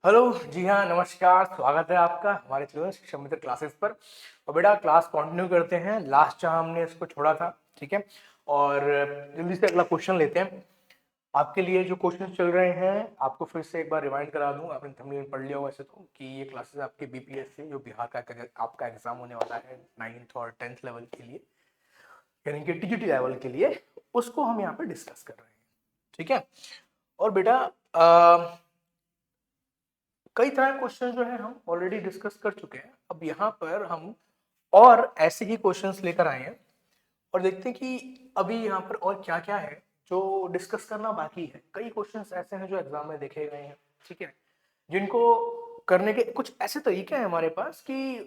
Hello. जी हाँ, नमस्कार। स्वागत है आपका हमारे चैनल शिक्षा मित्र क्लासेस पर। और बेटा क्लास कंटिन्यू करते हैं, लास्ट जहाँ हमने इसको छोड़ा था। ठीक है, और जल्दी से अगला क्वेश्चन लेते हैं। आपके लिए जो क्वेश्चन चल रहे हैं आपको फिर से एक बार रिमाइंड करा दूं। आपने थंबनेल में पढ़ लिया होगा वैसे तो, कि ये क्लासेस आपके बीपीएससी जो बिहार का आपका एग्जाम होने वाला है 9th और 10th लेवल के लिए, यानी कि टीजीटी लेवल के लिए, उसको हम यहाँ पे डिस्कस कर रहे हैं। ठीक है, और बेटा कई तरह के क्वेश्चन जो है हम ऑलरेडी डिस्कस कर चुके हैं। अब यहाँ पर हम और ऐसे ही क्वेश्चंस लेकर आए हैं और देखते हैं कि अभी यहाँ पर और क्या क्या है जो डिस्कस करना बाकी है। कई क्वेश्चंस ऐसे हैं जो एग्जाम में देखे गए हैं, ठीक है, जिनको करने के कुछ ऐसे तरीके हैं हमारे पास कि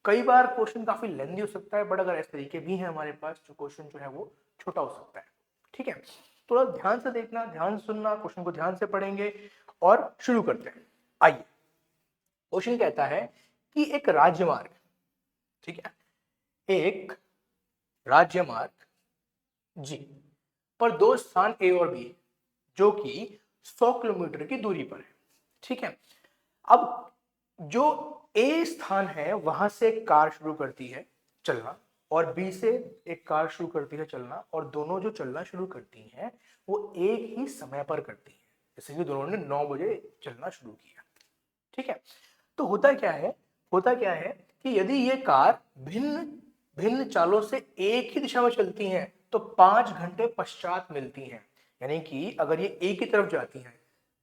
कई बार क्वेश्चन काफी लेंथी हो सकता है, बट अगर ऐसे तरीके भी हैं हमारे पास जो क्वेश्चन जो है वो छोटा हो सकता है। ठीक है, थोड़ा ध्यान से देखना, ध्यान से सुनना, क्वेश्चन को ध्यान से पढ़ेंगे और शुरू करते हैं। आइए, क्वेश्चन कहता है कि एक राज्यमार्ग, ठीक है, एक राज्यमार्ग जी पर दो स्थान ए और बी जो कि 100 किलोमीटर की दूरी पर है। ठीक है, अब जो ए स्थान है वहां से एक कार शुरू करती है चलना और बी से एक कार शुरू करती है चलना, और दोनों जो चलना शुरू करती हैं वो एक ही समय पर करती हैं। जैसे कि दोनों ने 9 बजे चलना शुरू किया। ठीक है, तो होता क्या है कि यदि ये कार भिन्न भिन्न चालों से एक ही दिशा में चलती हैं तो 5 घंटे पश्चात मिलती हैं। यानी कि अगर ये एक ही तरफ जाती हैं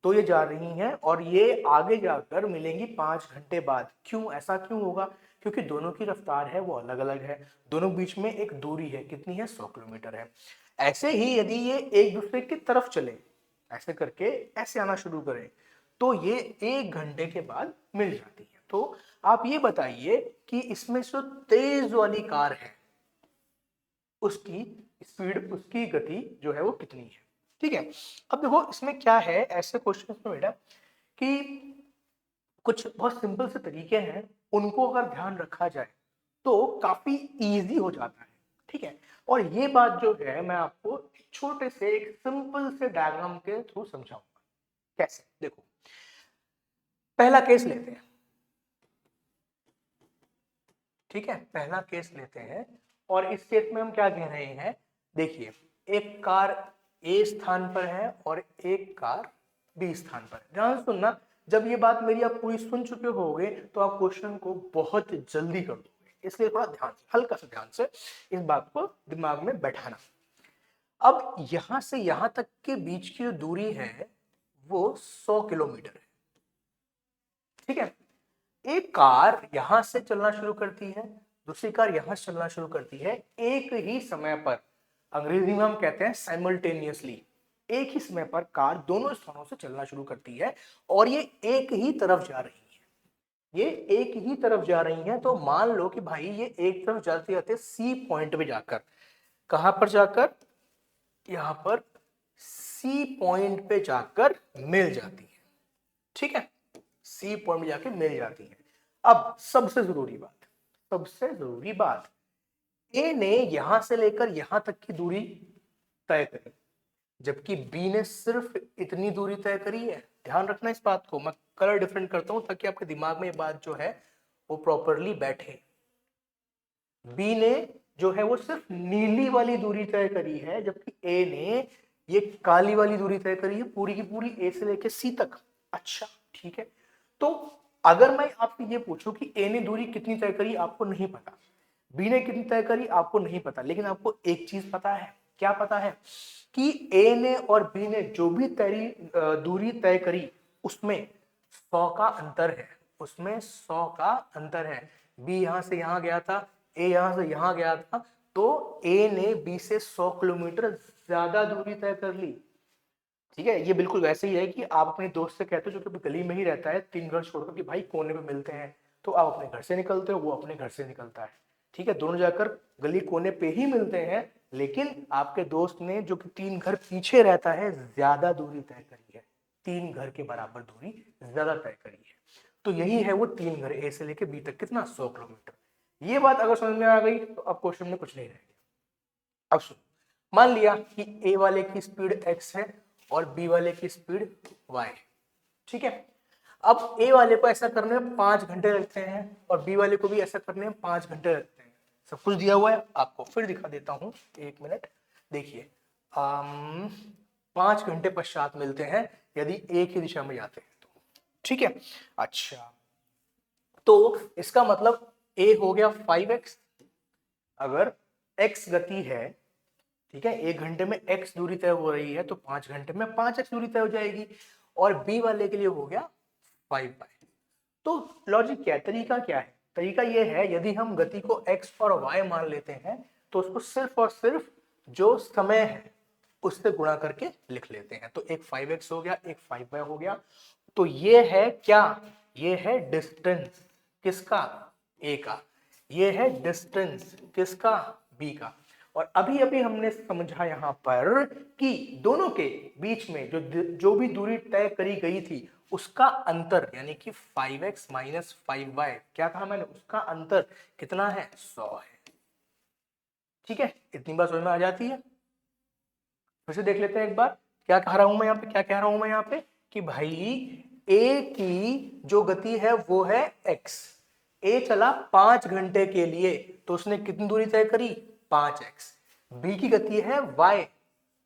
तो ये जा रही हैं और ये आगे जाकर मिलेंगी 5 घंटे बाद। क्यों, ऐसा क्यों होगा? क्योंकि दोनों की रफ्तार है वो अलग अलग है, दोनों बीच में एक दूरी है, कितनी है, 100 किलोमीटर है। ऐसे ही यदि ये एक दूसरे की तरफ चले, ऐसे करके ऐसे आना शुरू करें, तो ये 1 घंटे के बाद मिल जाती है। तो आप ये बताइए कि इसमें जो तेज वाली कार है उसकी स्पीड, उसकी गति जो है वो कितनी है। ठीक है, अब देखो इसमें क्या है, ऐसे क्वेश्चन में बेटा कि कुछ बहुत सिंपल से तरीके हैं, उनको अगर ध्यान रखा जाए तो काफी इजी हो जाता है। ठीक है, और ये बात जो है मैं आपको छोटे से एक सिंपल से डायग्राम के थ्रू समझाऊंगा। कैसे, देखो पहला केस लेते हैं। ठीक है, पहला केस लेते हैं और इस केस में हम क्या कह रहे हैं, देखिए एक कार ए स्थान पर है और एक कार बी स्थान पर है। ध्यान से सुनना, जब ये बात मेरी आप पूरी सुन चुके होगे तो आप क्वेश्चन को बहुत जल्दी कर दोगे, इसलिए थोड़ा ध्यान से, हल्का सा ध्यान से इस बात को दिमाग में बैठाना। अब यहां से यहां तक के बीच की जो दूरी है वो 100 किलोमीटर है। ठीक है, एक कार यहां से चलना शुरू करती है, दूसरी कार यहां से चलना शुरू करती है एक ही समय पर। अंग्रेजी में हम कहते हैं साइमल्टेनियसली। एक ही समय पर कार दोनों स्थानों से चलना शुरू करती है और ये एक ही तरफ जा रही है। ये एक ही तरफ जा रही है, तो मान लो कि भाई ये एक तरफ जाते जाते सी पॉइंट पे जाकर, कहां पर जाकर, यहां पर सी पॉइंट पे जाकर मिल जाती है। ठीक है, सी पॉइंट में जाके मिल जाती है। अब सबसे जरूरी बात, ए ने यहां से लेकर यहां तक की दूरी तय करी, जबकि बी ने सिर्फ इतनी दूरी तय करी है। ध्यान रखना इस बात को, मैं कलर डिफरेंट करता हूं ताकि आपके दिमाग में ये बात जो है वो प्रॉपरली बैठे। बी ने जो है वो सिर्फ नीली वाली दूरी तय करी है, जबकि ए ने ये काली वाली दूरी तय करी है, पूरी की पूरी ए से लेकर सी तक। अच्छा, ठीक है, तो अगर मैं आपसे ये पूछूं कि ए ने दूरी कितनी तय करी, आपको नहीं पता, बी ने कितनी तय करी आपको नहीं पता, लेकिन आपको एक चीज पता है। क्या पता है? कि ए ने और बी ने जो भी दूरी तय करी उसमें 100 का अंतर है, उसमें 100 का अंतर है। बी यहां से यहां गया था, ए यहां से यहां गया था, तो ए ने बी से 100 किलोमीटर ज्यादा दूरी तय कर ली। ठीक है, ये बिल्कुल वैसे ही है कि आप अपने दोस्त से कहते हो जो कि गली में ही रहता है 3 घर छोड़कर कि भाई कोने पे मिलते हैं, तो आप अपने घर से निकलते हो, वो अपने घर से निकलता है। ठीक है, दोनों जाकर गली कोने पे ही मिलते हैं, लेकिन आपके दोस्त ने जो कि 3 घर पीछे रहता है ज्यादा दूरी तय करी है, 3 घर के बराबर दूरी ज्यादा तय करी है। तो यही है वो 3 घर, ए से लेके बी तक कितना, 100 किलोमीटर। ये बात अगर समझ में आ गई तो अब क्वेश्चन में कुछ नहीं रह गया। अब सुनो, मान लिया कि ए वाले की स्पीड x है और बी वाले की स्पीड y है। ठीक है, अब ए वाले को ऐसा करने में 5 घंटे लगते हैं और बी वाले को भी ऐसा करने में 5 घंटे लगते हैं। सब कुछ दिया हुआ है, आपको फिर दिखा देता हूँ, 1 मिनट। देखिए 5 घंटे पश्चात मिलते हैं यदि एक ही दिशा में जाते हैं तो। ठीक है, अच्छा तो इसका मतलब ए हो गया 5x, अगर x गति है, ठीक है, 1 घंटे में x दूरी तय हो रही है तो 5 घंटे में 5x दूरी तय हो जाएगी, और b वाले के लिए हो गया 5y। तो लॉजिक क्या है, तरीका क्या है? तरीका ये है, यदि हम गति को x और y मान लेते हैं तो उसको सिर्फ और सिर्फ जो समय है उससे गुणा करके लिख लेते हैं। तो एक 5x हो गया, एक 5y हो गया। तो ये है क्या, ये है डिस्टेंस किसका, a का, ये है डिस्टेंस किसका, b का। और अभी अभी हमने समझा यहां पर कि दोनों के बीच में जो भी दूरी तय करी गई थी उसका अंतर यानी कि 5x माइनस 5y, क्या कहा मैंने, उसका अंतर कितना है, 100 है। ठीक है, इतनी बात समझ में आ जाती है। फिर से देख लेते हैं एक बार, क्या कह रहा हूं मैं यहाँ पे, क्या कह रहा हूं मैं यहाँ पे कि भाई ए की जो गति है वो है x, ए चला 5 घंटे के लिए तो उसने कितनी दूरी तय करी, 5x। बी की गति है y,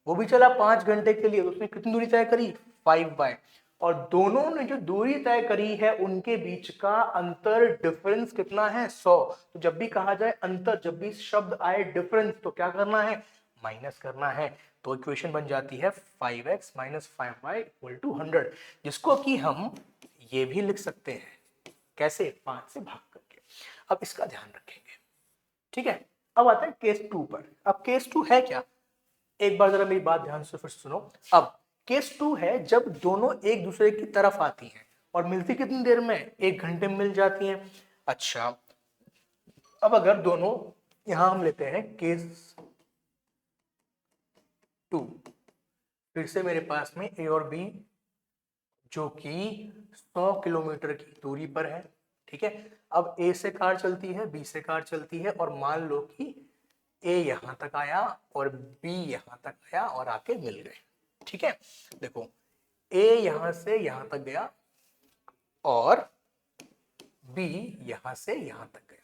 वो भी चला 5 घंटे के लिए तो उसने कितनी दूरी तय करी, 5y। और दोनों ने जो दूरी तय करी है उनके बीच का अंतर डिफरेंस कितना है, 100। तो जब भी कहा जाए अंतर, जब भी शब्द आए डिफरेंस, तो क्या करना है, माइनस करना है। तो इक्वेशन बन जाती है 5x minus 5y equal to 100, जिसको कि हम ये भी लिख सकते हैं, कैसे, 5 से भाग करके। अब इसका ध्यान रखेंगे। ठीक है, अब आता है केस 2 पर। अब केस 2 है क्या, एक बार जरा मेरी बात ध्यान से फिर सुनो। अब केस 2 है जब दोनों एक दूसरे की तरफ आती हैं और मिलती कितनी देर में, 1 घंटे में मिल जाती हैं। अच्छा, अब अगर दोनों, यहां हम लेते हैं केस 2, फिर से मेरे पास में ए और बी जो कि 100 किलोमीटर की दूरी पर है। ठीक है, अब ए से कार चलती है, बी से कार चलती है, और मान लो कि ए यहां तक आया और बी यहां तक आया और आके मिल गए। ठीक है, देखो ए यहां से यहां तक गया और बी यहां से यहां तक गया,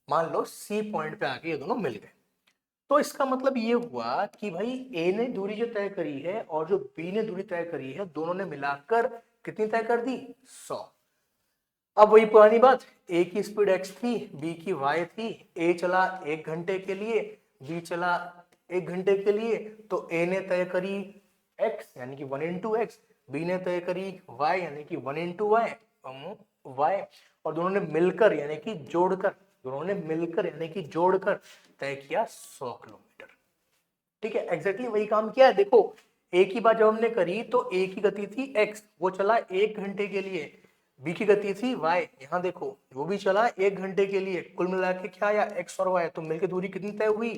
मान लो सी पॉइंट पे आके ये दोनों मिल गए। तो इसका मतलब ये हुआ कि भाई ए ने दूरी जो तय करी है और जो बी ने दूरी तय करी है, दोनों ने मिलाकर कितनी तय कर दी, 100। अब वही पुरानी बात, ए की स्पीड x थी, बी की y थी, ए चला 1 घंटे के लिए, बी चला 1 घंटे के लिए, तो ए ने तय करी x यानी कि 1 इंटू एक्स, बी ने तय करी y यानी कि 1 इंटू वाई, और दोनों ने मिलकर यानी कि जोड़कर, दोनों ने मिलकर यानी कि जोड़कर तय किया 100 किलोमीटर। ठीक है, एग्जैक्टली वही काम किया है। देखो ए की बात जब हमने करी तो ए की गति थी x, वो चला 1 घंटे के लिए, बी की गति थी y, यहाँ देखो वो भी चला 1 घंटे के लिए, कुल मिला के क्या आया, x और y, तो मिलकर दूरी कितनी तय हुई,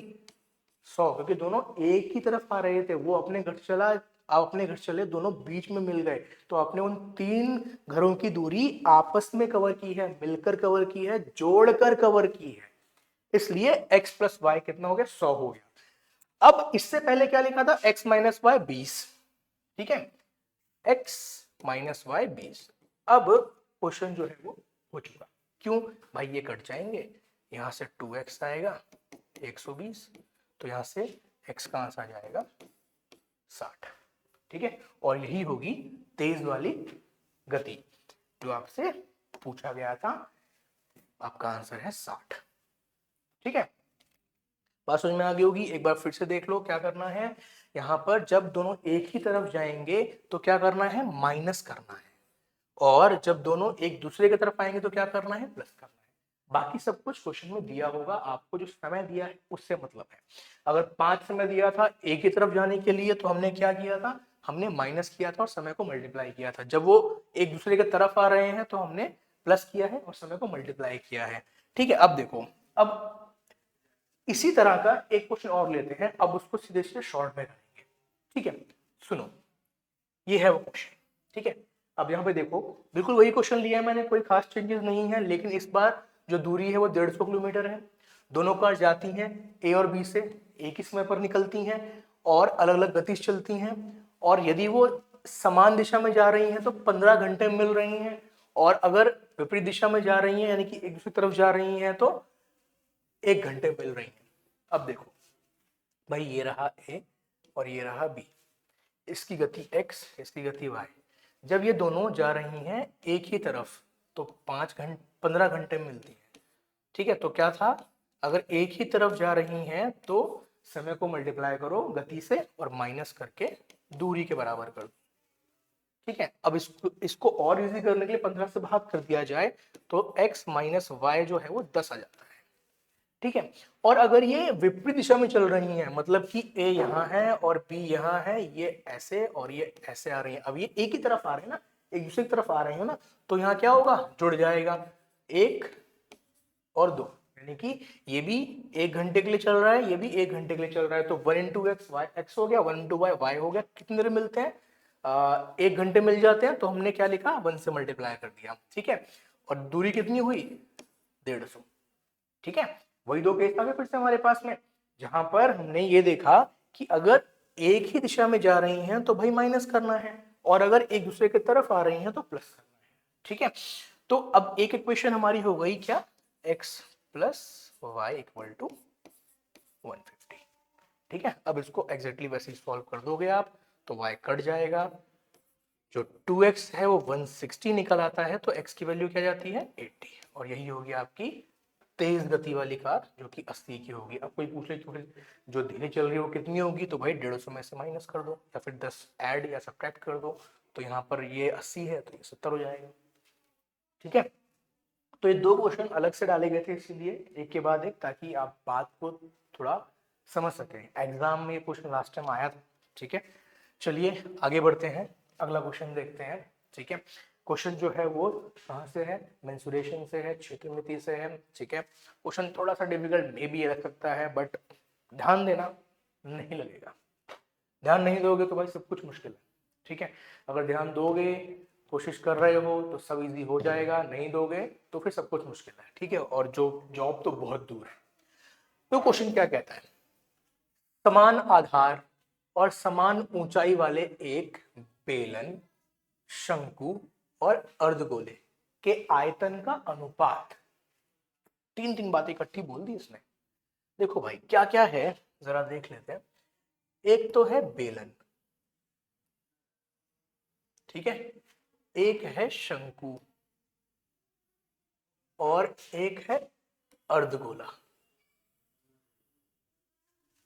100। क्योंकि दोनों एक ही तरफ आ रहे थे, वो अपने घर चला, आप अपने घर चले, दोनों बीच में मिल गए, तो आपने उन 3 घरों की दूरी आपस में कवर की है, मिलकर कवर की है, जोड़कर कवर की है, इसलिए x प्लस वाई कितना हो गया, 100 हो गया। अब इससे पहले क्या लिखा था, x माइनस वाई 20। ठीक है, x माइनस वाई 20। अब क्वेश्चन जो है वो हो चुका। क्यों भाई, ये कट जाएंगे, यहां से 2x आएगा 120, तो यहां से x का आंसर आ जाएगा 60। ठीक है, और यही होगी तेज वाली गति जो आपसे पूछा गया था, आपका आंसर है 60। ठीक है, बात समझ में आ गई होगी। एक बार फिर से देख लो क्या करना है, यहां पर जब दोनों एक ही तरफ जाएंगे तो क्या करना है, माइनस करना है, और जब दोनों एक दूसरे की तरफ आएंगे तो क्या करना है, प्लस करना है। बाकी सब कुछ क्वेश्चन में दिया होगा, आपको जो समय दिया है उससे मतलब है। अगर 5 समय दिया था एक ही तरफ जाने के लिए तो हमने क्या किया था, हमने माइनस किया था और समय को मल्टीप्लाई किया था। जब वो एक दूसरे की तरफ आ रहे हैं तो हमने प्लस किया है और समय को मल्टीप्लाई किया है। ठीक है, अब देखो, अब इसी तरह का एक क्वेश्चन और लेते हैं, अब उसको सीधे सीधे शॉर्ट में करेंगे। ठीक है, सुनो, ये है वो क्वेश्चन। ठीक है, अब यहाँ पे देखो, बिल्कुल वही क्वेश्चन लिया है मैंने, कोई खास चेंजेस नहीं है, लेकिन इस बार जो दूरी है वो 150 किलोमीटर है। दोनों कार जाती हैं ए और बी से, एक ही समय पर निकलती हैं और अलग अलग गति से चलती हैं, और यदि वो समान दिशा में जा रही हैं तो 15 घंटे मिल रही हैं, और अगर विपरीत दिशा में जा रही हैं यानी कि एक दूसरी तरफ जा रही हैं तो 1 घंटे मिल रही हैं। अब देखो भाई, ये रहा ए और ये रहा बी, इसकी गति x, इसकी गति y। जब ये दोनों जा रही हैं एक ही तरफ तो 15 घंटे मिलती है। ठीक है, तो क्या था, अगर एक ही तरफ जा रही हैं तो समय को मल्टीप्लाई करो गति से और माइनस करके दूरी के बराबर कर दो। ठीक है, अब इसको और इजी करने के लिए 15 से भाग कर दिया जाए तो x माइनस वाई जो है वो 10 आ जाता है। ठीक है, और अगर ये विपरीत दिशा में चल रही हैं, मतलब कि a यहाँ है और b यहाँ है, ये ऐसे और ये ऐसे आ रही है, अब ये एक ही तरफ आ रहे हैं ना, एक दूसरी तरफ आ रहे हैं ना, तो यहाँ क्या होगा, जुड़ जाएगा 1 और 2, यानी कि ये भी 1 घंटे के लिए चल रहा है, ये भी 1 घंटे के लिए चल रहा है, तो 1 इंटू एक्स वाई एक्स हो गया, 1 इंटू वाई वाई हो गया। कितनी देर मिलते हैं, 1 घंटे मिल जाते हैं, तो हमने क्या लिखा, 1 से मल्टीप्लाई कर दिया। ठीक है, और दूरी कितनी हुई, 150। ठीक है, वही दो केस आ गए फिर से हमारे पास में, जहां पर हमने ये देखा कि अगर एक ही दिशा में जा रही हैं तो भाई माइनस करना है, और अगर एक दूसरे की तरफ आ रही हैं तो प्लस करना है। ठीक है, तो अब एक इक्वेशन हमारी हो गई क्या, x plus y equal to 150। ठीक है, अब इसको एग्जैक्टली वैसे ही सॉल्व कर दोगे आप तो y कट जाएगा, जो 2x है वो 160 निकल आता है, तो x की वैल्यू क्या जाती है, 80, और यही होगी आपकी तेज गति वाली कार जो कि 80 की होगी। अब कोई पूछ ले जो धीरे चल रही है वो कितनी होगी, तो भाई 150 में से माइनस कर दो या फिर 10 ऐड या सब्ट्रैक्ट कर दो, तो यहाँ पर ये 80 है तो ये 70 हो जाएगा। ठीक है, तो ये दो क्वेश्चन अलग से डाले गए थे इसीलिए, एक के बाद एक, ताकि आप बात को थोड़ा समझ सकें। एग्जाम में ये क्वेश्चन लास्ट टाइम आया था। ठीक है, चलिए आगे बढ़ते हैं, अगला क्वेश्चन देखते हैं। ठीक है, क्वेश्चन जो है वो कहाँ से है, मेंसुरेशन से है, क्षेत्रमिति से है। ठीक है, क्वेश्चन थोड़ा सा डिफिकल्ट मे भी लग सकता है, बट ध्यान देना, नहीं लगेगा। ध्यान नहीं दोगे तो भाई सब कुछ मुश्किल है। ठीक है, अगर ध्यान दोगे, कोशिश कर रहे हो तो सब इजी हो जाएगा, नहीं दोगे तो फिर सब कुछ मुश्किल है। ठीक है, और जो जॉब तो बहुत दूर है। तो क्वेश्चन क्या कहता है, समान आधार और समान ऊंचाई वाले एक बेलन, शंकु और अर्धगोले के आयतन का अनुपात। तीन तीन बातें इकट्ठी बोल दी इसने। देखो भाई क्या क्या है, जरा देख लेते हैं। एक तो है बेलन, ठीक है, एक है शंकु और एक है अर्धगोला।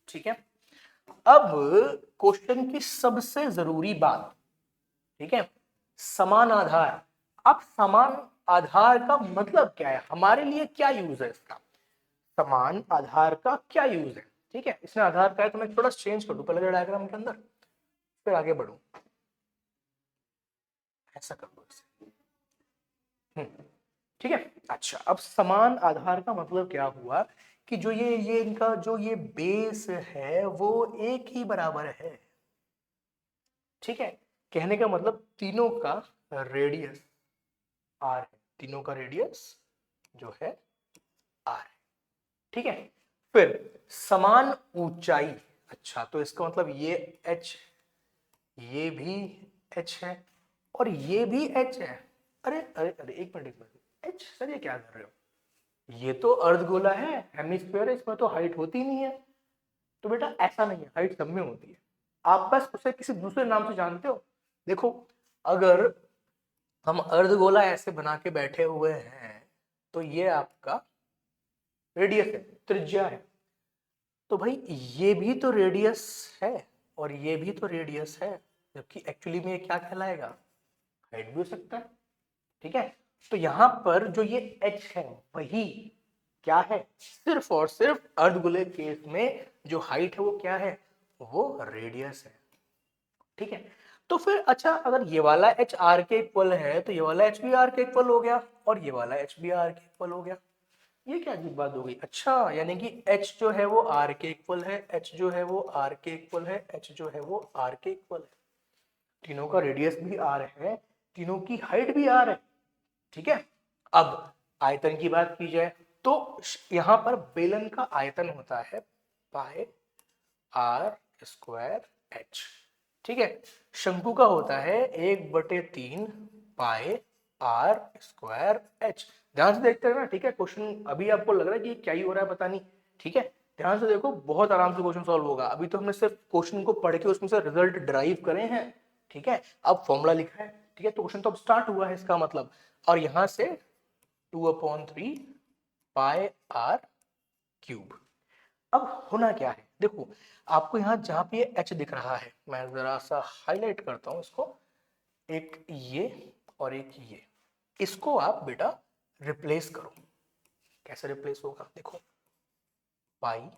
ठीक है, अब क्वेश्चन की सबसे जरूरी बात, ठीक है, समान आधार। अब समान आधार का मतलब क्या है, हमारे लिए क्या यूज है इसका, समान आधार का क्या यूज है। ठीक है, इसमें आधार का है तो मैं थोड़ा चेंज कर दूं पहले डायग्राम के अंदर, फिर आगे बढ़ूं, ऐसा कर दो इसे। ठीक है, अच्छा, अब समान आधार का मतलब क्या हुआ कि जो ये इनका जो ये बेस है वो एक ही बराबर है। ठीक है, कहने का मतलब तीनों का रेडियस आर है, तीनों का रेडियस जो है आर है। ठीक है, फिर समान ऊंचाई। अच्छा, तो इसका मतलब ये h, ये भी h है और ये भी h है। अरे अरे अरे, एक मिनट, h सर ये क्या कर रहे हो, ये तो अर्धगोला है, हेमिस्फीयर है, इसमें तो हाइट होती नहीं है। तो बेटा ऐसा नहीं है, हाइट सब में होती है, आप बस उसे किसी दूसरे नाम से जानते हो। देखो, अगर हम अर्धगोला ऐसे बना के बैठे हुए हैं तो ये आपका रेडियस है, त्रिज्या है, तो भाई ये भी तो रेडियस है और ये भी तो रेडियस है, जबकि एक्चुअली में ये क्या कहलाएगा, हाइट भी हो सकता है। ठीक है, तो यहां पर जो ये h है वही क्या है, सिर्फ और सिर्फ अर्धगोले केस में जो हाइट है वो क्या है, वो रेडियस है। ठीक है, तो फिर अच्छा, अगर ये वाला h r के इक्वल है तो ये वाला h भी r के इक्वल हो गया और ये वाला h भी r के इक्वल हो गया। ये क्या अजीब बात हो गई, अच्छा यानी कि h जो है वो r के इक्वल है, h जो है वो r के इक्वल है, h जो है वो r के इक्वल है, तीनों का रेडियस भी r है, तीनों की हाइट भी r है। ठीक है, अब आयतन की बात की जाए तो यहां पर बेलन का आयतन होता है पाई आर स्क्वायर एच। ठीक है, शंकु का होता है 1/3 पाई आर स्क्वायर एच। ध्यान से देखते हैं ना, ठीक है। क्वेश्चन अभी आपको लग रहा है कि क्या ही हो रहा है पता नहीं, ठीक है। ध्यान से देखो, बहुत आराम से क्वेश्चन सॉल्व होगा। अभी तो हमने सिर्फ क्वेश्चन को पढ़ के उसमें से रिजल्ट ड्राइव करे हैं, ठीक है। अब फॉर्मूला लिखा है, ठीक है। तो क्वेश्चन तो अब स्टार्ट हुआ है इसका मतलब। और यहां से 2/3 पाई आर क्यूब। अब होना क्या है, देखो आपको यहाँ जहां पे एच दिख रहा है, मैं जरा सा हाईलाइट करता हूं इसको, एक ये और एक ये, इसको आप बेटा रिप्लेस करो। कैसे रिप्लेस होगा, देखो पाई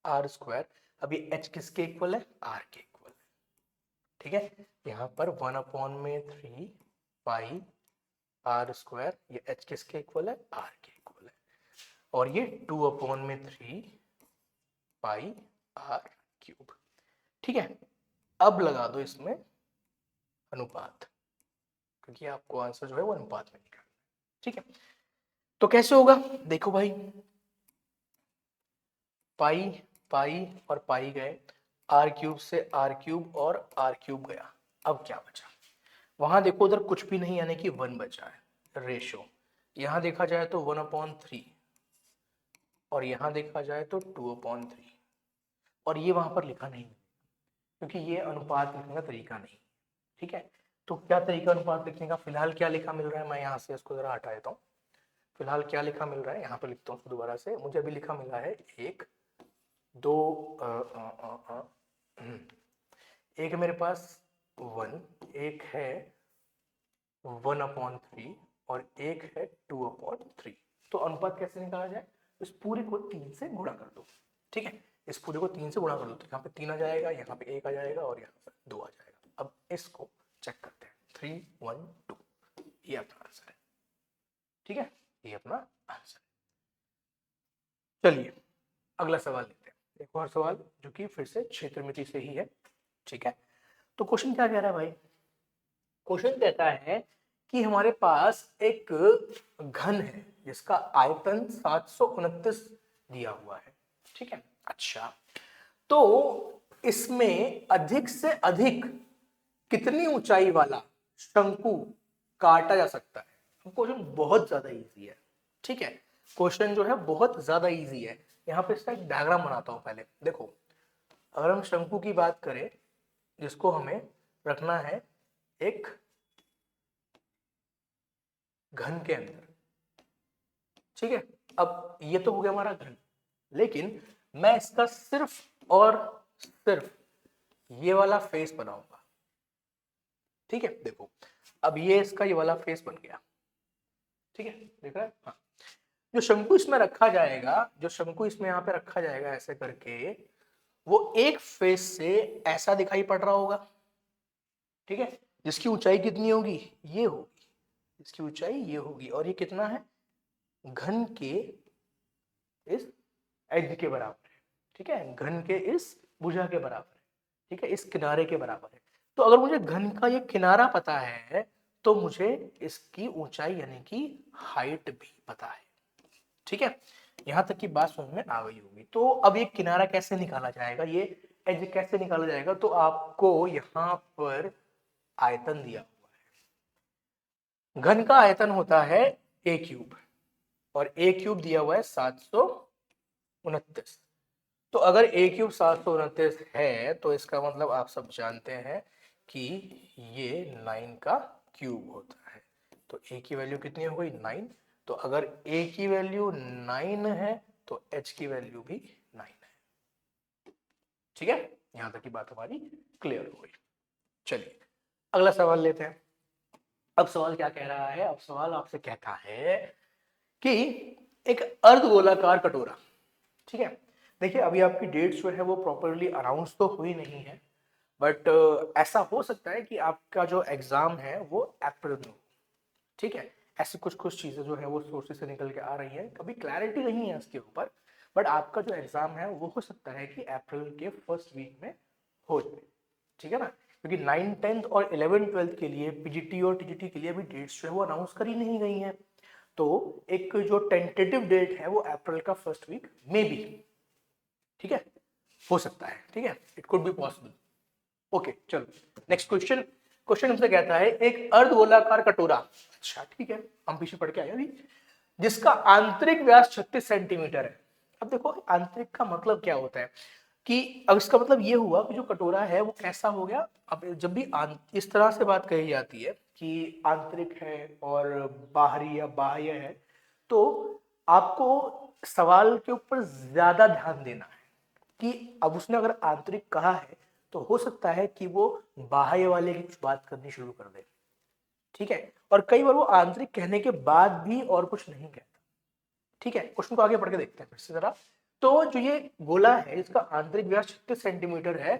आर स्क्वायर, अभी एच किसके इक्वल है, आर के इक्वल है, ठीक है। यहाँ पर 1/3 पाई आर स्क्वायर, ये एच किसके इक्वल है, आर के इक्वल है। और ये 2/3 पाई आर क्यूब, ठीक है। अब लगा दो इसमें अनुपात, क्योंकि आपको आंसर जो है वो अनुपात में निकालना है, ठीक है। तो कैसे होगा, देखो भाई, पाई पाई और पाई गए, आर क्यूब से आर क्यूब और आर क्यूब गया। अब क्या बचा, वहां देखो उधर कुछ भी नहीं, यानी कि 1 बचा है रेशो। यहां देखा जाए तो 1/3 और यहां देखा जाए तो 2/3, और ये वहां पर लिखा नहीं क्योंकि ये अनुपात लिखने का तरीका नहीं, ठीक है। तो क्या तरीका अनुपात लिखने का, फिलहाल क्या लिखा मिल रहा है, मैं यहाँ से इसको जरा हटा देता हूँ। फिलहाल क्या लिखा मिल रहा है, यहाँ पर लिखता हूँ दोबारा से। मुझे अभी लिखा मिला है 1 2 एक मेरे पास 1, एक है 1/3 और एक है 2/3। तो अनुपात कैसे निकाला जाए, इस पूरे को 3 से गुणा कर दो, ठीक है। इस पूरे को 3 से गुणा कर दो, तो यहाँ पे 3 आ जाएगा, यहाँ पे 1 आ जाएगा और यहाँ पर 2 आ जाएगा। अब इसको चेक करते हैं, 3 1 2, ये अपना आंसर है, ठीक है। ये अपना आंसर है। चलिए अगला सवाल लेते हैं, एक और सवाल जो कि फिर से क्षेत्रमिति से ही है, ठीक है। तो क्वेश्चन क्या कह रहा है भाई, क्वेश्चन कहता है कि हमारे पास एक घन है जिसका आयतन 729 दिया हुआ है, ठीक है। अच्छा, तो इसमें अधिक से अधिक कितनी ऊंचाई वाला शंकु काटा जा सकता है। क्वेश्चन बहुत ज्यादा इजी है, ठीक है। क्वेश्चन जो है बहुत ज्यादा इजी है। यहाँ पे इसका एक डायग्राम बनाता हूं पहले, देखो अगर हम शंकु की बात करें जिसको हमें रखना है एक घन के अंदर, ठीक है। अब ये तो हो गया हमारा घन, लेकिन मैं इसका सिर्फ और सिर्फ ये वाला फेस बनाऊंगा, ठीक है। देखो अब ये इसका ये वाला फेस बन गया, ठीक है, देख रहा है, हाँ। जो शंकु इसमें रखा जाएगा, जो शंकु इसमें यहाँ पे रखा जाएगा ऐसे करके, वो एक फेस से ऐसा दिखाई पड़ रहा होगा, ठीक है। जिसकी ऊंचाई कितनी होगी, ये होगी, इसकी ऊंचाई ये होगी, और ये कितना है, घन के इस एज के बराबर है, ठीक है। घन के इस भुजा के बराबर है, ठीक है, इस किनारे के बराबर है। तो अगर मुझे घन का ये किनारा पता है तो मुझे इसकी ऊंचाई यानी कि हाइट भी पता है, ठीक है। यहां तक की बात समझ में आ गई होगी। तो अब ये किनारा कैसे निकाला जाएगा, ये एज कैसे निकाला जाएगा, तो आपको यहां पर आयतन दिया हुआ है, घन का आयतन होता है a क्यूब, और a क्यूब दिया हुआ है 729। तो अगर a क्यूब 729 है तो इसका मतलब आप सब जानते हैं कि ये 9 का क्यूब होता है। तो a की वैल्यू कितनी हो गई, 9। तो अगर a की वैल्यू 9 है तो h की वैल्यू भी 9 है, ठीक है। यहां तक की बात हमारी क्लियर हो गई। चलिए अगला सवाल लेते हैं। अब सवाल क्या कह रहा है, अब सवाल आपसे कहता है कि एक अर्धगोलाकार कटोरा, ठीक है। देखिए अभी आपकी डेट्स जो है वो प्रॉपरली अनाउंस तो हुई नहीं है, बट ऐसा हो सकता है कि आपका जो एग्जाम है वो अप्रैल में हो, ठीक है। ऐसी कुछ कुछ चीजें जो है वो सोर्सेज से निकल के आ रही है, कभी क्लैरिटी नहीं है इसके ऊपर, बट आपका जो एग्जाम है वो हो सकता है कि अप्रैल के फर्स्ट वीक में हो जाए, ठीक है ना। क्योंकि 9 10th और 11 12th के लिए पीजीटी और टीजीटी के लिए अभी डेट्स जो है वो अनाउंस करी नहीं गई हैं। तो एक जो टेंटेटिव डेट है वो अप्रैल का फर्स्ट वीक में भी, ठीक है, हो सकता है, ठीक है, it could be possible. Okay चलो नेक्स्ट क्वेश्चन। क्वेश्चन हमसे कहता है एक अर्धगोलाकार कटोरा, अच्छा ठीक है हम पीछे पढ़ के आए अभी, जिसका आंतरिक व्यास 36 सेंटीमीटर है। अब देखो आंतरिक का मतलब क्या होता है कि अब इसका मतलब ये हुआ कि जो कटोरा है वो कैसा हो गया। अब जब भी इस तरह से बात कही जाती है कि आंतरिक है और बाहरी या बाह्य है, तो आपको सवाल के ऊपर ज्यादा ध्यान देना है कि अब उसने अगर आंतरिक कहा है तो हो सकता है कि वो बाह्य वाले की कुछ बात करनी शुरू कर दे, ठीक है। और कई बार वो आंतरिक कहने के बाद भी और कुछ नहीं कहता, ठीक है। क्वेश्चन को आगे पढ़ के देखते हैं फिर से जरा। तो जो ये गोला है इसका आंतरिक व्यास 36 सेंटीमीटर है,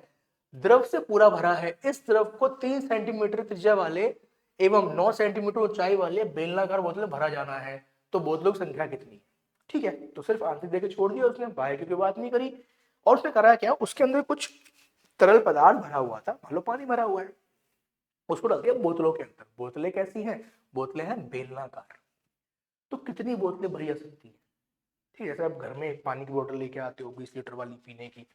द्रव से पूरा भरा है। इस द्रव को 3 सेंटीमीटर त्रिज्या वाले एवं 9 सेंटीमीटर ऊंचाई वाले बेलनाकार बोतल में भरा जाना है। तो बोतलों की संख्या कितनी है, ठीक है। तो सिर्फ आंतरिक देके छोड़ दिया उसने, बाहर की कोई बात नहीं करी। और उसने करा क्या, उसके अंदर कुछ तरल पदार्थ भरा हुआ था, मान लो पानी भरा हुआ है, उसको डाल दिया बोतलों के अंदर। बोतलें कैसी हैं, बोतलें हैं बेलनाकार। तो कितनी बोतलें भरी जा सकती है, ठीक है। जैसे आप घर में पानी की बोतल लेके आते हो 20 लीटर वाली पीने की,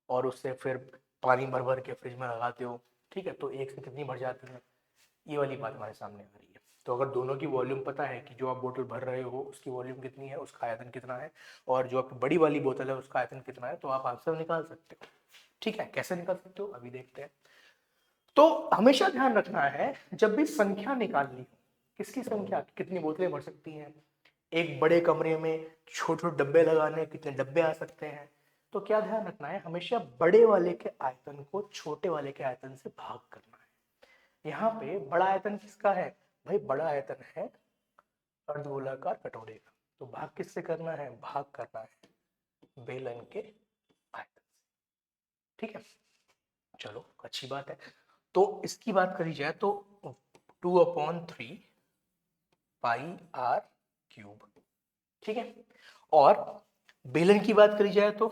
और उससे फिर पानी भर भर के फ्रिज में लगाते हो, ठीक है। तो एक से कितनी भर जाती है, ये वाली बात हमारे सामने आ रही है। तो अगर दोनों की वॉल्यूम पता है कि जो आप बोतल भर रहे हो उसकी वॉल्यूम कितनी है, उसका आयतन कितना है, और जो आपकी बड़ी वाली बोतल है उसका आयतन कितना है, तो आप आंसर निकाल सकते हो, ठीक है। कैसे निकाल सकते हो अभी देखते हैं। तो हमेशा ध्यान रखना है जब भी संख्या निकालनी हो, किसकी संख्या, कितनी बोतलें भर सकती हैं, एक बड़े कमरे में छोटे छोटे डब्बे लगाने कितने डब्बे आ सकते हैं, तो क्या ध्यान रखना है, हमेशा बड़े वाले के आयतन को छोटे वाले के आयतन से भाग करना है। यहाँ पे बड़ा आयतन किसका है, भाई बड़ा आयतन है अर्धगोलाकार कटोरे का, तो भाग किससे करना है, भाग करना है बेलन के आयतन से, ठीक है। चलो अच्छी बात है। तो इसकी बात करी जाए तो 2/3 पाई आर क्यूब, ठीक है। और बेलन की बात करी जाए तो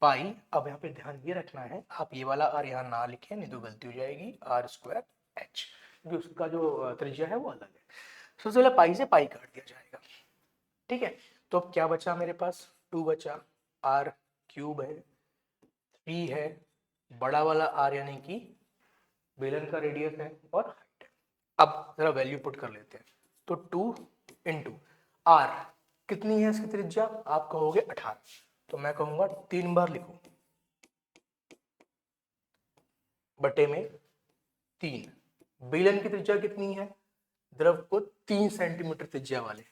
पाई, अब यहाँ पे ध्यान ये रखना है आप ये वाला आर यहाँ ना लिखें नहीं तो गलती हो जाएगी, आर स्क्वायर एच, क्योंकि उसका जो त्रिज्या है वो अलग है। सबसे पहले पाई से पाई काट दिया जाएगा, ठीक है। तो अब क्या बचा मेरे पास, 2 बचा, आर क्यूब है, 3 है, बड़ा वाला आर यानी कि बेलन का रेडियस है और हाइट है। अब जरा वैल्यू पुट कर लेते हैं। तो 2 इंटू आर, कितनी है इसकी त्रिज्या, आप कहोगे 18, तो मैं कहूंगा 3 बार लिखो बटे में 3। बेलन की त्रिज्या कितनी है, द्रव को 3 सेंटीमीटर त्रिज्या वाले,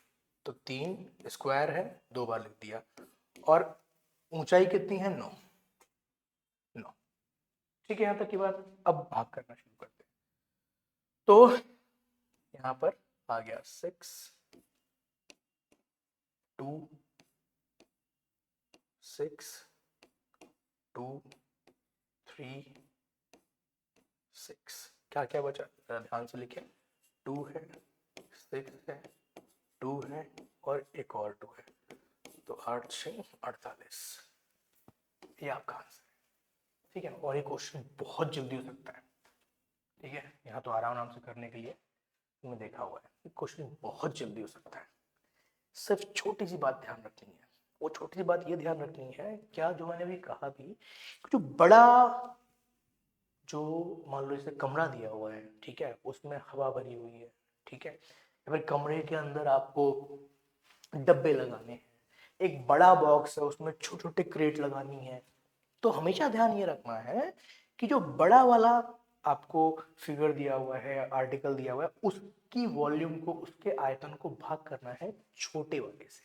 तो 3 स्क्वायर है, 2 बार लिख दिया। और ऊंचाई कितनी है, 9, 9, ठीक है। यहां तक की बात। अब भाग करना शुरू करते हैं। तो यहां पर आ गया 6, 2, 6, 2, 3, 6, क्या क्या बचा जरा ध्यान से लिखें, 2 है, 6 है, 2 है और एक और 2 है, तो 8 6 48, ये आपका आंसर है, ठीक है। और ये क्वेश्चन बहुत जल्दी हो सकता है, ठीक है। यहाँ तो आराम से करने के लिए मैंने देखा हुआ है, क्वेश्चन बहुत जल्दी हो सकता है। सिर्फ छोटी सी बात ध्यान रखनी है, वो छोटी सी बात ये ध्यान रखनी है, क्या जो मैंने अभी कहा भी, जो बड़ा, जो मान लो जैसे कमरा दिया हुआ है, ठीक है, उसमें हवा भरी हुई है, ठीक है, या फिर कमरे के अंदर आपको डब्बे लगाने हैं, एक बड़ा बॉक्स है उसमें छोटे छोटे क्रेट लगानी है, तो हमेशा ध्यान ये रखना है कि जो बड़ा वाला आपको फिगर दिया हुआ है, आर्टिकल दिया हुआ है, उसकी वॉल्यूम को, उसके आयतन को भाग करना है छोटे वाले से।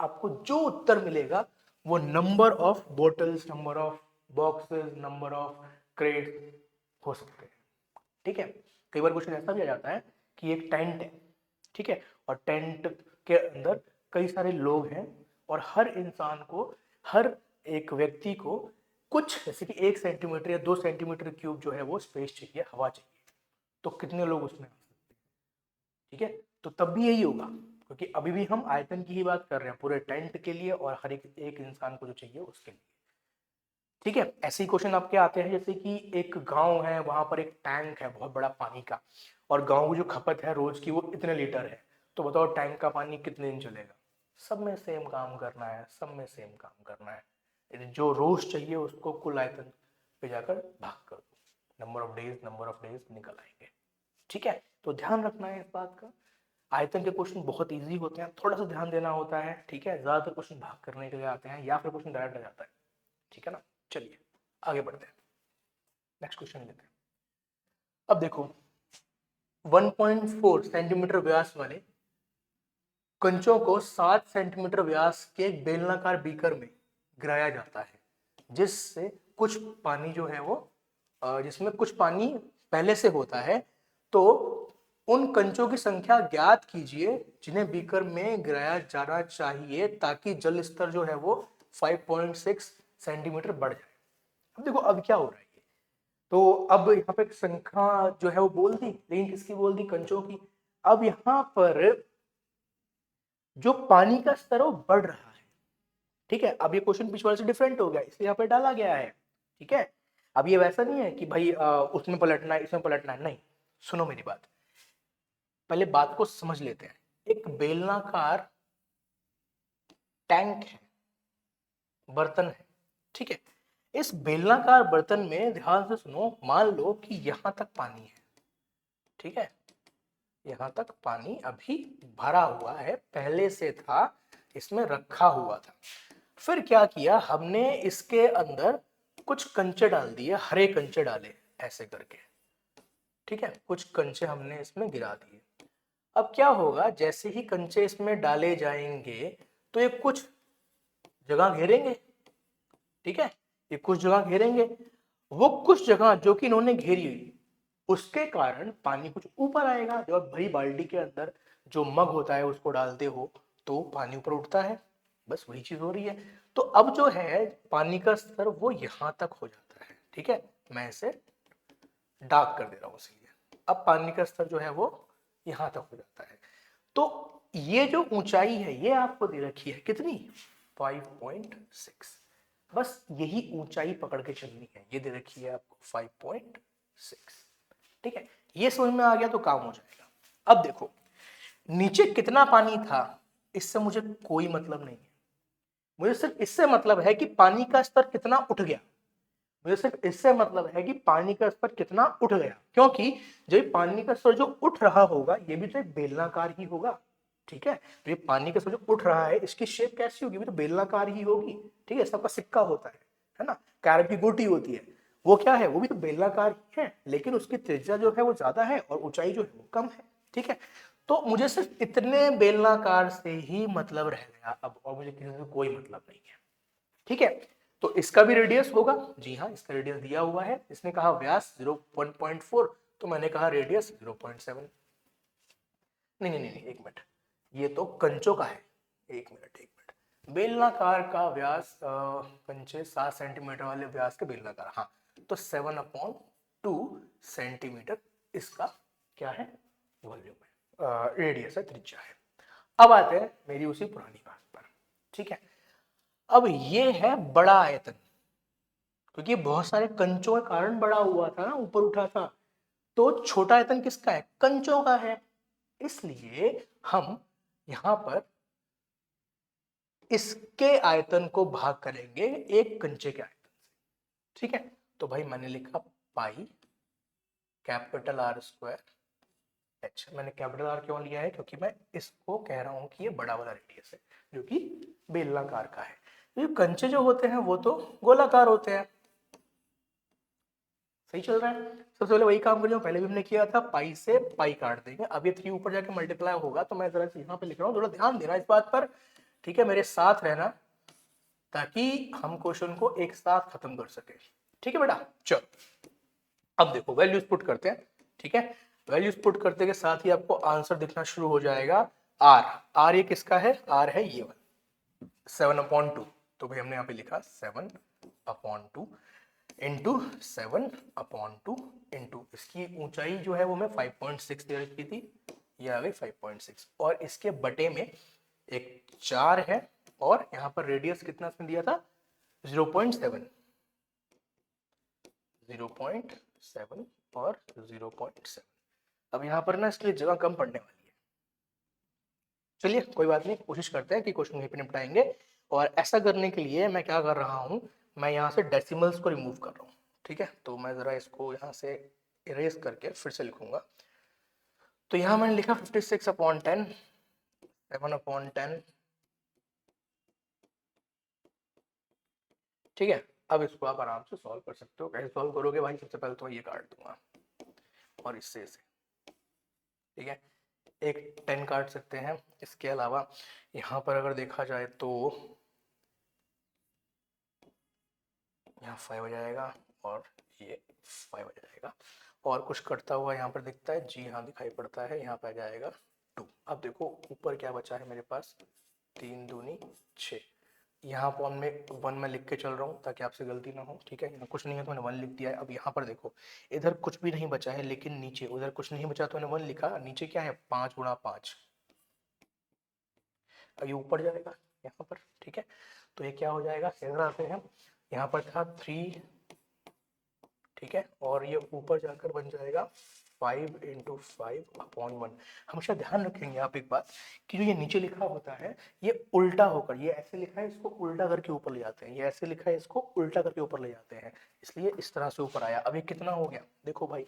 आपको जो उत्तर मिलेगा वो number of bottles, number of boxes, number of crate हो सकते हैं, ठीक है। कई बार क्वेश्चन ऐसा भी आ जाता है कि एक टेंट है, ठीक है, और टेंट के अंदर कई सारे लोग हैं, और हर इंसान को, हर एक व्यक्ति को कुछ जैसे कि 1 सेंटीमीटर या 2 सेंटीमीटर क्यूब जो है वो स्पेस चाहिए, हवा चाहिए, तो कितने लोग उसमें आ सकते हैं, ठीक है। तो तब भी यही होगा, क्योंकि अभी भी हम आयतन की ही बात कर रहे हैं पूरे टेंट के लिए और हर एक इंसान को जो चाहिए उसके लिए, ठीक है। ऐसे ही क्वेश्चन आपके आते हैं जैसे कि एक गांव है, वहां पर एक टैंक है बहुत बड़ा पानी का, और गांव की जो खपत है रोज की वो इतने लीटर है, तो बताओ टैंक का पानी कितने दिन चलेगा। सब में सेम काम करना है, सब में सेम काम करना है, जो रोज चाहिए उसको कुल आयतन पे जाकर भाग कर दो, नंबर ऑफ डेज निकल आएंगे। ठीक है, तो ध्यान रखना है इस बात का। आयतन के क्वेश्चन बहुत इजी होते हैं, थोड़ा सा ध्यान देना होता है। ठीक है, ज्यादातर क्वेश्चन भाग करने के लिए आते हैं या फिर क्वेश्चन डायरेक्ट आ जाता है। ठीक है ना, चलिए आगे बढ़ते हैं, नेक्स्ट क्वेश्चन लेते हैं। अब देखो 1.4 सेंटीमीटर व्यास वाले कंचों को 7 सेंटीमीटर व्यास के एक बेलनाकार बीकर में गिराया जाता है, जिससे कुछ पानी जो है वो जिसमें कुछ पानी पहले से होता है। तो उन कंचों की संख्या ज्ञात कीजिए जिन्हें बीकर में गिराया जाना चाहिए ताकि जल स्तर जो है वो 5.6 सेंटीमीटर बढ़ जाए। अब देखो अब क्या हो रहा है, तो अब यहाँ पे संख्या जो है वो बोल दी, लेकिन किसकी बोल दी, कंचों की। अब यहाँ पर जो पानी का स्तर वो बढ़ रहा है। ठीक है, अब ये क्वेश्चन पिछले वाले से डिफरेंट हो गया, इसलिए यहाँ पे डाला गया है। ठीक है, अब ये वैसा नहीं है कि भाई उसमें पलटना है इसमें पलटना है, नहीं। सुनो मेरी बात, पहले बात को समझ लेते हैं। एक बेलनाकार टैंक है, बर्तन है। ठीक है, इस बेलनाकार बर्तन में ध्यान से सुनो, मान लो कि यहां तक पानी है। ठीक है, यहां तक पानी अभी भरा हुआ है, पहले से था, इसमें रखा हुआ था। फिर क्या किया हमने, इसके अंदर कुछ कंचे डाल दिए, हरे कंचे डाले ऐसे करके। ठीक है, कुछ कंचे हमने इसमें गिरा दिए। अब क्या होगा, जैसे ही कंचे इसमें डाले जाएंगे तो ये कुछ जगह घेरेंगे। ठीक है, ये कुछ जगह घेरेंगे, वो कुछ जगह जो कि इन्होंने घेरी हुई, उसके कारण पानी कुछ ऊपर आएगा। जब भरी बाल्टी के अंदर जो मग होता है उसको डालते हो तो पानी ऊपर उठता है, बस वही चीज हो रही है। तो अब जो है पानी का स्तर वो यहां तक हो जाता है। ठीक है, मैं इसे डार्क कर दे रहा हूं, इसलिए अब पानी का स्तर जो है वो यहां तक हो जाता है। तो ये जो ऊंचाई है ये आपको दे रखी है कितनी, 5.6। बस यही ऊंचाई पकड़ के चलनी है, ये दे रखी है आपको 5.6। ठीक है, ये समझ में आ गया तो काम हो जाएगा। अब देखो नीचे कितना पानी था इससे मुझे कोई मतलब नहीं है, मुझे सिर्फ इससे मतलब है कि पानी का स्तर कितना उठ गया। मुझे सिर्फ इससे मतलब है कि पानी का स्तर कितना उठ गया, क्योंकि जब पानी का स्तर जो उठ रहा होगा ये भी तो एक बेलनाकार ही होगा। ठीक है, तो ये पानी का स्तर जो उठ रहा है इसकी शेप कैसी होगी, भी तो बेलनाकार ही होगी। ठीक है, सबका सिक्का होता है ना, कैरम की गोटी होती है, वो क्या है, वो भी तो बेलनाकार ही है, लेकिन उसकी त्रिज्या जो है वो ज्यादा है और ऊंचाई जो है वो कम है। ठीक है, तो मुझे सिर्फ इतने बेलनाकार से ही मतलब रह गया अब, और मुझे किसी से कोई मतलब नहीं है। ठीक है, तो इसका भी रेडियस होगा, जी हाँ इसका रेडियस दिया हुआ है, इसने कहा व्यास 0.4 तो मैंने कहा रेडियस 0.7। नहीं नहीं नहीं एक मिनट, ये तो कंचों का है, एक मिनट। बेलनाकार का व्यास कंचे 7 सेंटीमीटर वाले व्यास के बेलनाकार, हाँ, तो 7/2 सेंटीमीटर इसका क्या है, वॉल्यूम है, रेडियस है, त्रिज्या है। अब आते हैं मेरी उसी पुरानी बात पर। ठीक है, अब ये है बड़ा आयतन, क्योंकि बहुत सारे कंचों के कारण बड़ा हुआ था ना, ऊपर उठा था। तो छोटा आयतन किसका है, कंचों का है, इसलिए हम यहां पर इसके आयतन को भाग करेंगे एक कंचे के आयतन से। ठीक है, तो भाई मैंने लिखा pi capital R square H. मैंने कैपिटल आर क्यों लिया है, क्योंकि मैं इसको कह रहा हूं कि ये बड़ा वाला रेडियस है जो कि बेलनाकार का है। तो कंचे जो होते हैं वो तो गोलाकार होते हैं। सही चल रहा है, सबसे पहले वही काम करिए पहले भी हमने किया था, पाई से पाई काट देंगे। अब ये 3 ऊपर जाके मल्टीप्लाई होगा, तो मैं जरा यहाँ पे लिख रहा हूँ, थोड़ा ध्यान देना इस बात पर। ठीक है, मेरे साथ रहना ताकि हम क्वेश्चन को एक साथ खत्म कर सके। ठीक है बेटा, चलो अब देखो वैल्यूज पुट करते हैं। ठीक है, वैल्यूज पुट करते के साथ ही आपको आंसर दिखना शुरू हो जाएगा। आर, आर ये किसका है, आर है ये वाला 7/2। तो भाई हमने यहाँ पे लिखा 7/2 इंटू 7/2 इंटू इसकी ऊंचाई जो है वो मैं 5.6 दे रखी थी, ये आ गई 5.6, और इसके बटे में एक 4 है, और यहाँ पर रेडियस कितना इसमें दिया था 0.7 और 0.7। अब यहाँ पर ना इसके लिए जगह कम पड़ने वाली है। चलिए कोई बात नहीं, कोशिश करते हैं कि क्वेश्चन यहीं पे निपटाएंगे। और ऐसा करने के लिए मैं क्या कर रहा हूँ, मैं यहाँ से डेसिमल्स को रिमूव कर रहा हूँ। ठीक है, तो मैं ज़रा इसको यहाँ से इरेज करके फिर से लिखूंगा। तो यहाँ मैंने लिखा 56/10, 7/10। ठीक है, अब इसको आप आराम से सॉल्व कर सकते हो। कैसे सॉल्व करोगे भाई? सबसे पहले तो मैं ये काट दूंगा और इससे इसे, ठीक है, एक 10 काट सकते हैं। इसके अलावा यहाँ पर अगर देखा जाए तो यहाँ 5 हो जाएगा और ये 5 हो जाएगा। और कुछ कटता हुआ यहाँ पर दिखता है? जी हाँ, दिखाई पड़ता है। यहाँ पर आ जाएगा 2। अब देखो ऊपर क्या बचा है मेरे पास, 3 दूनी 6। यहाँ पर मैं 1 में लिख के चल रहा हूँ ताकि आपसे गलती ना हो। ठीक है, यहाँ कुछ नहीं है तो मैंने 1 लिख दिया है। अब यहाँ पर देखो, इधर कुछ भी नहीं बचा है, लेकिन नीचे उधर कुछ नहीं बचा तो मैंने 1 लिखा। नीचे क्या है? 5 गुणा 5। अब ये ऊपर जाएगा यहाँ पर। ठीक है, तो ये क्या हो जाएगा? इधर आते हैं, यहाँ पर था 3, ठीक है, और ये ऊपर जाकर बन जाएगा 5 × 5/1। हमेशा ध्यान रखेंगे आप एक बात, कि जो ये नीचे लिखा होता है ये उल्टा होकर, ये ऐसे लिखा है इसको उल्टा करके ऊपर ले जाते हैं, ये ऐसे लिखा है इसको उल्टा करके ऊपर ले जाते हैं, इसलिए इस तरह से ऊपर आया। अब ये कितना हो गया? देखो भाई,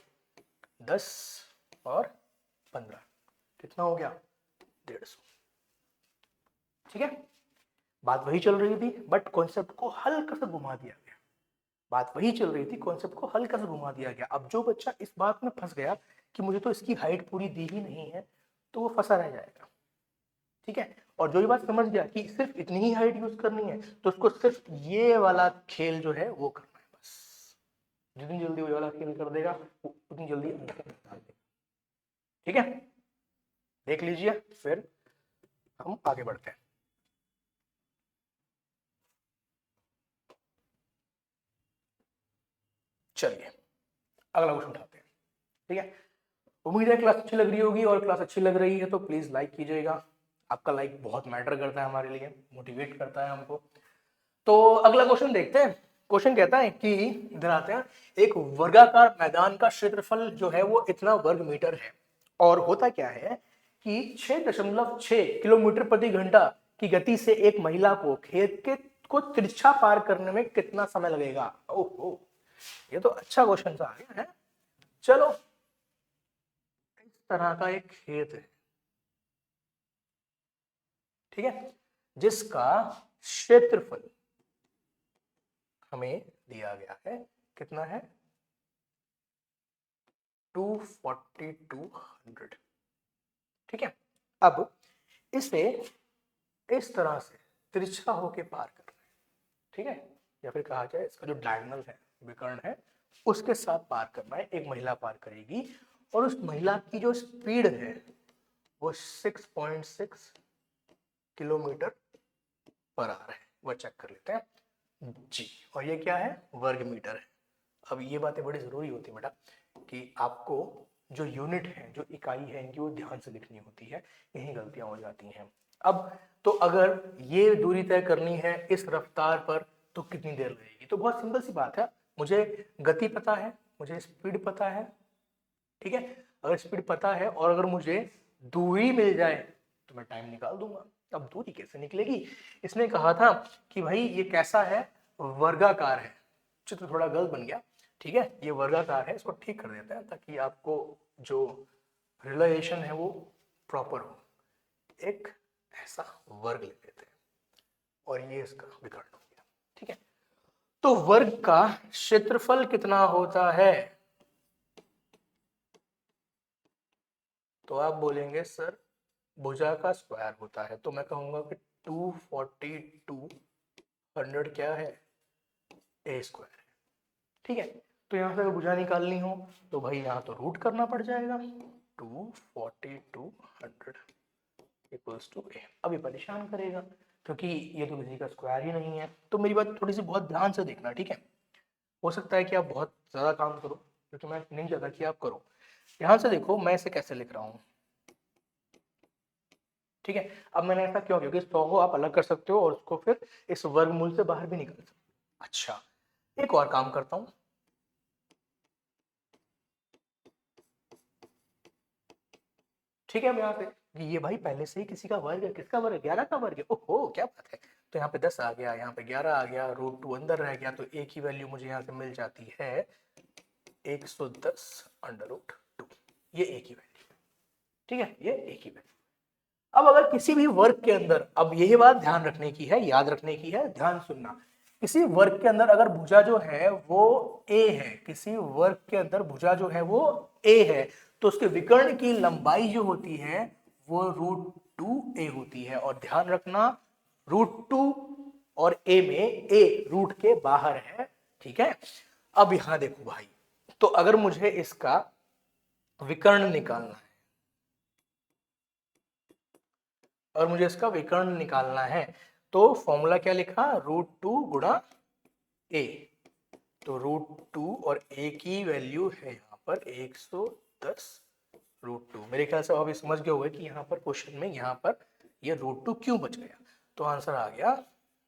10 और 15 कितना हो गया? 150। ठीक है, बात वही चल रही थी बट कॉन्सेप्ट को हल्का सा घुमा दिया गया। बात वही चल रही थी, कॉन्सेप्ट को हल्का सा घुमा दिया गया। अब जो बच्चा इस बात में फंस गया कि मुझे तो इसकी हाइट पूरी दी ही नहीं है, तो वो फंसा रह जाएगा। ठीक है, और जो ये बात समझ गया कि सिर्फ इतनी ही हाइट यूज करनी है, तो उसको सिर्फ ये वाला खेल जो है वो करना है बस। जितनी जल्दी वो वाला खेल कर देगा उतनी जल्दी आंसर निकाल देगा। ठीक है, देख लीजिए, फिर हम आगे बढ़ते हैं। चलिए अगला क्वेश्चन उठाते हैं। ठीक है, उम्मीद है क्लास अच्छी लग रही होगी, और क्लास अच्छी लग रही है तो प्लीज लाइक कीजिएगा। आपका लाइक बहुत मैटर करता है हमारे लिए, मोटिवेट करता है हमको। तो अगला क्वेश्चन देखते हैं। क्वेश्चन कहता है कि, इधर आते हैं, एक वर्गाकार मैदान का क्षेत्रफल जो है वो इतना वर्ग मीटर है, और होता क्या है कि 6.6 किलोमीटर प्रति घंटा की गति से एक महिला को खेत के को तिरछा पार करने में कितना समय लगेगा? ओहो, ये तो अच्छा क्वेश्चन सा आ गया है। चलो, इस तरह का एक खेत है, ठीक है, जिसका क्षेत्रफल हमें दिया गया है, कितना है? 24200। ठीक है, अब इसे इस तरह से तिरछा होके पार करना है। ठीक है, या फिर कहा जाए इसका जो डायगोनल है, विकर्ण है, उसके साथ पार करना है। एक महिला पार करेगी, और उस महिला की जो स्पीड है वो 6.6 किलोमीटर पर आवर है। वो चेक कर लेते हैं जी। और ये क्या है? वर्ग मीटर है। अब ये बातें बड़ी जरूरी होती है बेटा, कि आपको जो यूनिट है, जो इकाई है, इनकी वो ध्यान से लिखनी होती है, यही गलतियां हो जाती हैं। अब तो अगर ये दूरी तय करनी है इस रफ्तार पर, तो कितनी देर लगेगी? तो बहुत सिंपल सी बात है, मुझे गति पता है, मुझे स्पीड पता है। ठीक है, अगर स्पीड पता है और अगर मुझे दूरी मिल जाए तो मैं टाइम निकाल दूंगा। अब दूरी कैसे निकलेगी? इसने कहा था कि भाई ये कैसा है? वर्गाकार है। चित्र थोड़ा गलत बन गया, ठीक है, ये वर्गाकार है, इसको ठीक कर देते हैं ताकि आपको जो रिलेशन है वो प्रॉपर हो। एक ऐसा वर्ग ले लेते हैं और ये इसका विकर्ण हो गया। ठीक है, तो वर्ग का क्षेत्रफल कितना होता है? तो आप बोलेंगे सर भुजा का स्क्वायर होता है, तो मैं कहूंगा कि 242 क्या है? ए स्क्वायर है। ठीक है, तो यहां से अगर भुजा निकालनी हो तो भाई यहाँ तो रूट करना पड़ जाएगा। 24200 इक्वल्स टू ए। अभी परेशान करेगा क्योंकि ये तो किसी का स्क्वायर ही नहीं है। तो मेरी बात थोड़ी सी बहुत ध्यान से देखना, ठीक है। हो सकता है कि आप बहुत ज्यादा काम करो, क्योंकि मैं नहीं चाहता कि आप करो। ध्यान से देखो मैं इसे कैसे लिख रहा हूँ। ठीक है, अब मैंने ऐसा क्यों, क्योंकि 100 को आप अलग कर सकते हो और उसको फिर इस वर्गमूल से बाहर भी निकाल सकते हो। अच्छा, एक और काम करता हूं, ठीक है, अब यहाँ पे ये भाई पहले से ही किसी का वर्ग है। किसका वर्ग है? 11 का वर्ग है। ओहो, क्या बात है, तो यहाँ पे 10 आ गया, यहाँ पे 11 आ गया, √2 अंदर रह गया, तो ए की वैल्यू मुझे यहाँ से मिल जाती है 110√2। ये ए की वैल्यू, ठीक है, ये ए की वैल्यू। अब अगर किसी भी वर्ग के अंदर, अब यही बात ध्यान रखने की है, याद रखने की है, ध्यान सुनना, किसी वर्ग के अंदर अगर भुजा जो है वो ए है, किसी वर्ग के अंदर भुजा जो है वो ए है, तो उसके विकर्ण की लंबाई जो होती है वो √2a होती है। और ध्यान रखना √2 और a में a रूट के बाहर है, ठीक है। अब यहां देखो भाई, तो अगर मुझे इसका विकर्ण निकालना है, और मुझे इसका विकर्ण निकालना है, तो फॉर्मूला क्या लिखा, √2 गुणा ए। तो √2 और ए की वैल्यू है यहाँ पर 110√2। मेरे ख्याल से आप समझ गए होंगे कि यहाँ पर क्वेश्चन में यहाँ पर ये √2 क्यों बच गया। तो आंसर आ गया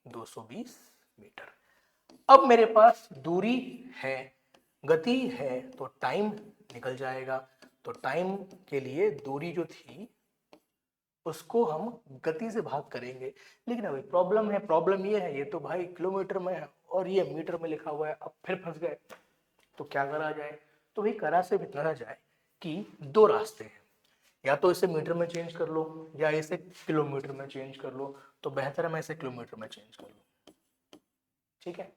220 मीटर। अब मेरे पास दूरी है, गति है, तो टाइम निकल जाएगा। तो टाइम के लिए दूरी जो थी उसको हम गति से भाग करेंगे। लेकिन अभी प्रॉब्लम है, प्रॉब्लम ये है, ये तो भाई किलोमीटर में है और ये मीटर में लिखा हुआ है। अब फिर फंस गए, तो क्या करा जाए। तो भाई करा से बितना जाए कि दो रास्ते हैं, या तो इसे मीटर में चेंज कर लो या इसे किलोमीटर में चेंज कर लो। तो बेहतर है मैं इसे किलोमीटर में चेंज कर लूँ, ठीक है।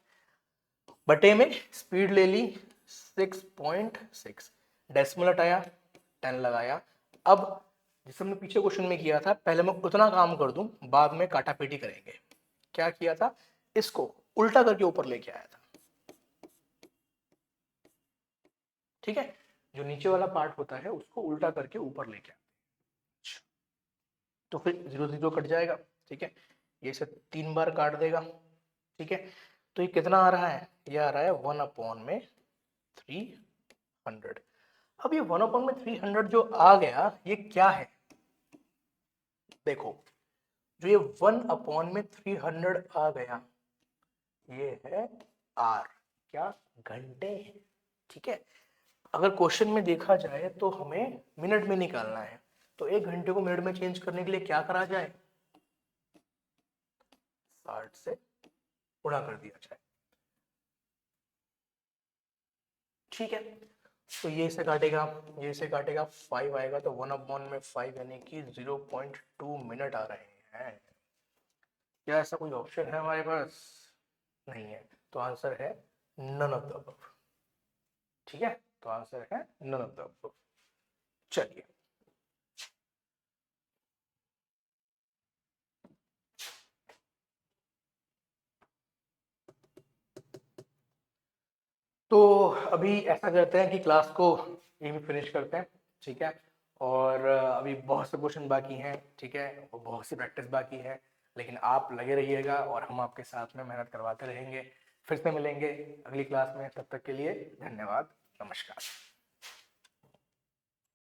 बटे में स्पीड ले ली 6.6, डेसिमल हटाया, 10 लगाया। अब जिसे हमने पीछे क्वेश्चन में किया था, पहले मैं उतना काम कर दूं, बाद में काटापीटी करेंगे। क्या किया था, इसको उल्टा करके ऊपर लेके आया था, ठीक है। जो नीचे वाला पार्ट होता है उसको उल्टा करके ऊपर लेके आया, तो फिर 0 0 कट जाएगा, ठीक है। ये इसे 3 बार काट देगा, ठीक है। तो ये कितना आ रहा है, ये आ रहा है 1/300। अब ये 1/300 जो आ गया, ये क्या है, देखो जो ये 1/300 आ गया, ये है आर, क्या, घंटे हैं, ठीक है। अगर क्वेश्चन में देखा जाए तो हमें मिनट में निकालना है, तो 1 घंटे को मिनट में चेंज करने के लिए क्या करा जाए, 60 से गुणा कर दिया जाए, ठीक है। तो ये से काटेगा, ये से काटेगा, 5 आएगा, तो 1/5 यानी कि 0.2 मिनट आ रहे हैं। क्या ऐसा कोई ऑप्शन है हमारे पास, नहीं है। तो आंसर है नन ऑफ द अबव, ठीक है। तो आंसर है नन ऑफ द अबव। चलिए, तो अभी ऐसा करते हैं कि क्लास को यहीं फिनिश करते हैं, ठीक है। और अभी बहुत से क्वेश्चन बाकी हैं, ठीक है, और बहुत सी प्रैक्टिस बाकी है। लेकिन आप लगे रहिएगा और हम आपके साथ में मेहनत करवाते रहेंगे। फिर से मिलेंगे अगली क्लास में, तब तक के लिए धन्यवाद, नमस्कार।